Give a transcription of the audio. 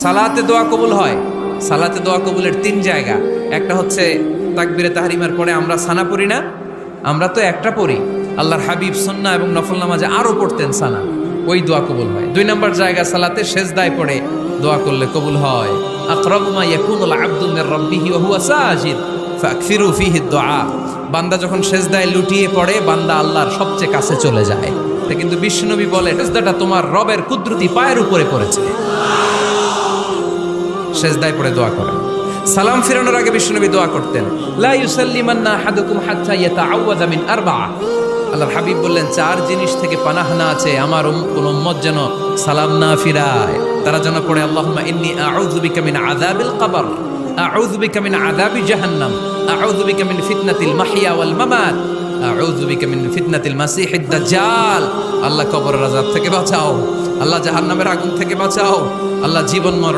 সালাতে দোয়া কবুল হয়। সালাতে দোয়া কবুলের তিন জায়গা। একটা হচ্ছে তাকবীরে তাহরিমার পরে আমরা সানা পড়ি না, আমরা তো একটা পড়ি। আল্লাহর হাবিব সুন্নাহ এবং নফল নামাজে আরো পড়তেন সানা, ওই দোয়া কবুল হয়। দুই নম্বর জায়গা সালাতে সেজদায় পড়ে দোয়া করলে কবুল হয়। আকরাবু মা ইয়াকুনুল আবদু মির রাব্বিহি ওয়া হুয়া সাজিদ ফাকসিরু ফীহি দুআ। বান্দা যখন সেজদায় লুটিয়ে পড়ে, বান্দা আল্লাহর সবচেয়ে কাছে চলে যায়। তা কিন্তু বিশ্বনবী বলে, সেজদাটা তোমার রবের কুদরতি পায়ের উপরে পড়েছে। সেজদায় পড়ে দোয়া করেন। সালাম ফিরানোর আগে বিশ্বনবী দোয়া করতেন, লা ইউসাল্লিমান্না আহাদুকুম হাত্তা ইয়াতাআওয়াযা মিন আরবা'a। আল্লাহর হাবিব বললেন, চার জিনিস থেকে পানাহ না আছে আমার কোন উম্মত যেন সালাম না ফিরায়। তারা যেন পড়ে, আল্লাহুম্মা ইন্নী আউযু বিকা মিন আযাবিল কবর, আউযু বিকা মিন আযাবি জাহান্নাম, আউযু বিকা মিন ফিতনাতিল মাহইয়া ওয়াল মামাত, আউযু বিকা মিন ফিতনাতিল মাসিহিদ দাজ্জাল। আল্লাহ কবরের আযাব থেকে বাঁচাও, আল্লাহ জাহান্নামের আগুন থেকে বাঁচাও, আল্লাহ জীবন মরণ